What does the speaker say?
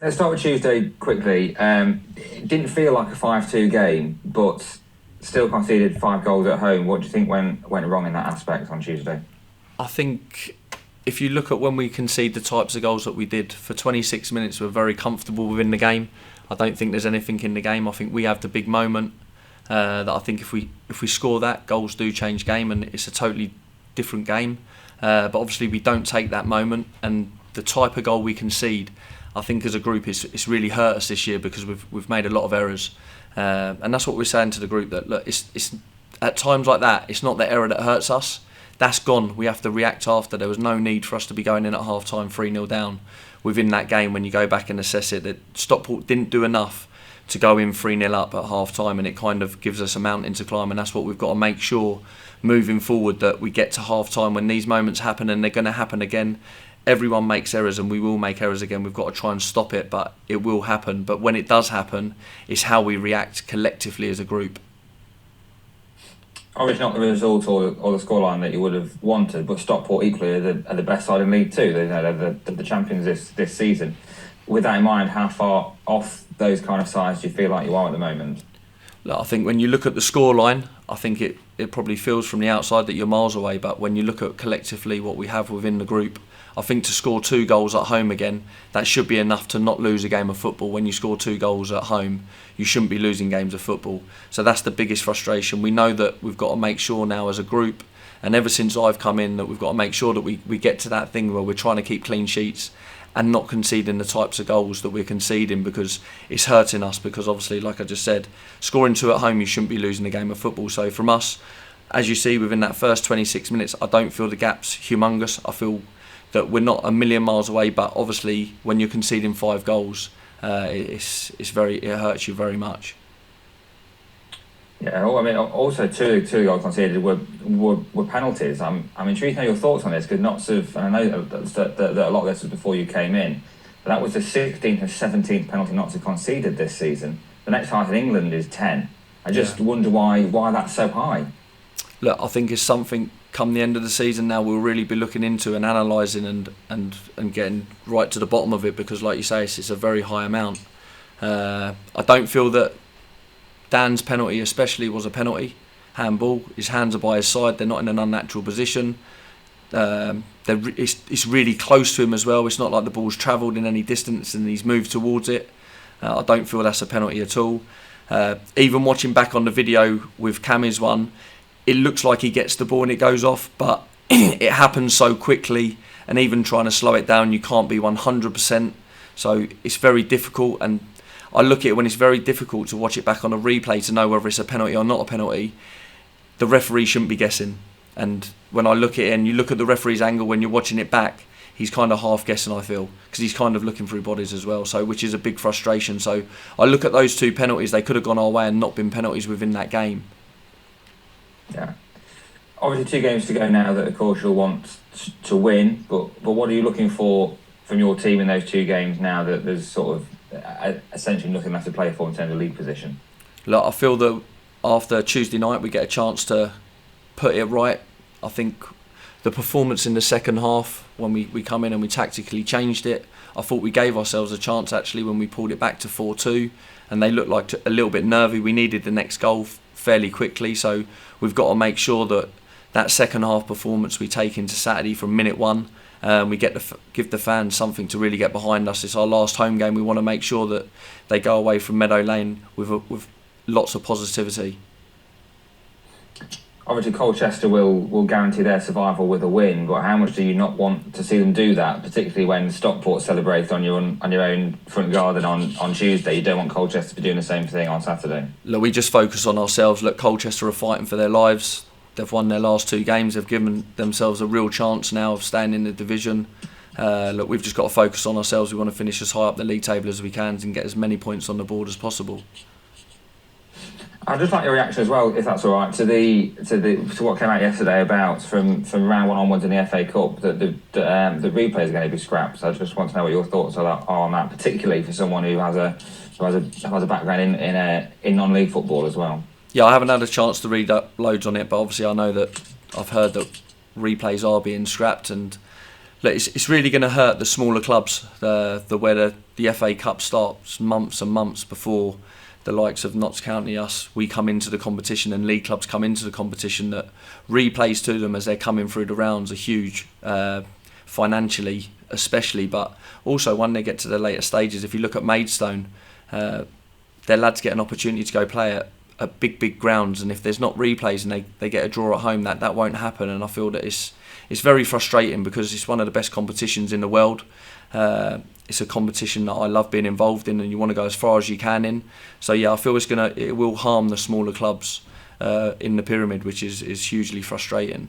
Let's start with Tuesday quickly. It didn't feel like a 5-2 game, but still conceded 5 goals at home. What do you think went wrong in that aspect on Tuesday? I think if you look at when we concede the types of goals that we did, for 26 minutes we're very comfortable within the game. I don't think there's anything in the game. I think we have the big moment that I think if we score that, goals do change game and it's a totally different game. But obviously we don't take that moment, and the type of goal we concede, I think as a group it's really hurt us this year because we've made a lot of errors, and that's what we're saying to the group, that look, it's at times like that, it's not the error that hurts us. That's gone. We have to react after. There was no need for us to be going in at half time 3-0 down within that game. When you go back and assess it, that Stockport didn't do enough to go in 3-0 up at half time, and it kind of gives us a mountain to climb, and that's what we've got to make sure moving forward, that we get to half time when these moments happen, and they're going to happen again. Everyone makes errors and we will make errors again. We've got to try and stop it, but it will happen. But when it does happen, it's how we react collectively as a group. Obviously not the result or the scoreline that you would have wanted, but Stockport equally are the best side in League Two. They're the champions this season. With that in mind, how far off those kind of sides do you feel like you are at the moment? Look, I think when you look at the scoreline, I think it probably feels from the outside that you're miles away, but when you look at collectively what we have within the group, I think to score 2 goals at home again, that should be enough to not lose a game of football. When you score 2 goals at home, you shouldn't be losing games of football. So that's the biggest frustration. We know that we've got to make sure now as a group, and ever since I've come in, that we've got to make sure that we get to that thing where we're trying to keep clean sheets and not conceding the types of goals that we're conceding, because it's hurting us. Because obviously, like I just said, scoring 2 at home, you shouldn't be losing a game of football. So from us, as you see within that first 26 minutes, I don't feel the gap's humongous. I feel that we're not a million miles away, but obviously when you're conceding 5 goals, it hurts you very much. Yeah, I mean, also two goals conceded were penalties. I'm intrigued to know your thoughts on this, because and I know that a lot of this was before you came in, but that was the 16th and 17th penalty Notts have conceded this season. The next highest in England is 10. I just wonder why that's so high. Look, I think it's something come the end of the season now we'll really be looking into and analysing and getting right to the bottom of it, because like you say, it's a very high amount. I don't feel that Dan's penalty especially was a penalty. Handball, his hands are by his side, they're not in an unnatural position. It's really close to him as well. It's not like the ball's travelled in any distance and he's moved towards it. I don't feel that's a penalty at all. Even watching back on the video with Cammy's one, it looks like he gets the ball and it goes off, but it happens so quickly, and even trying to slow it down, you can't be 100%. So it's very difficult, and I look at it when it's very difficult to watch it back on a replay to know whether it's a penalty or not a penalty. The referee shouldn't be guessing. And when I look at it and you look at the referee's angle when you're watching it back, he's kind of half guessing, I feel, because he's kind of looking through bodies as well, so which is a big frustration. So I look at those 2 penalties, they could have gone our way and not been penalties within that game. Yeah. Obviously 2 games to go now that of course you'll want to win, but what are you looking for from your team in those 2 games now that there's sort of essentially nothing left to play for in terms of league position? Look, I feel that after Tuesday night we get a chance to put it right. I think the performance in the second half, when we come in and we tactically changed it, I thought we gave ourselves a chance actually when we pulled it back to 4-2, and they looked like a little bit nervy. We needed the next goal fairly quickly, so we've got to make sure that second half performance we take into Saturday from minute 1, we give the fans something to really get behind us. It's our last home game. We want to make sure that they go away from Meadow Lane with lots of positivity. Obviously Colchester will guarantee their survival with a win, but how much do you not want to see them do that, particularly when Stockport celebrate on your own front garden on Tuesday? You don't want Colchester to be doing the same thing on Saturday. Look, we just focus on ourselves. Look, Colchester are fighting for their lives. They've won their last 2 games. They've given themselves a real chance now of staying in the division. Look, we've just got to focus on ourselves. We want to finish as high up the league table as we can and get as many points on the board as possible. I'd just like your reaction as well, if that's all right, to what came out yesterday about from round 1 onwards in the FA Cup that the replays are going to be scrapped. So I just want to know what your thoughts are on that, particularly for someone who has a background in non-league football as well. Yeah, I haven't had a chance to read up loads on it, but obviously I know that I've heard that replays are being scrapped, and look, it's really going to hurt the smaller clubs, where the FA Cup starts months and months before the likes of Notts County, us. We come into the competition, and league clubs come into the competition. That replays to them as they're coming through the rounds are huge, financially especially, but also when they get to the later stages. If you look at Maidstone, their lads get an opportunity to go play at big grounds, and if there's not replays and they get a draw at home, that won't happen. And I feel that it's very frustrating, because it's one of the best competitions in the world. It's a competition that I love being involved in, and you want to go as far as you can in. So yeah, I feel it will harm the smaller clubs in the pyramid, which is hugely frustrating.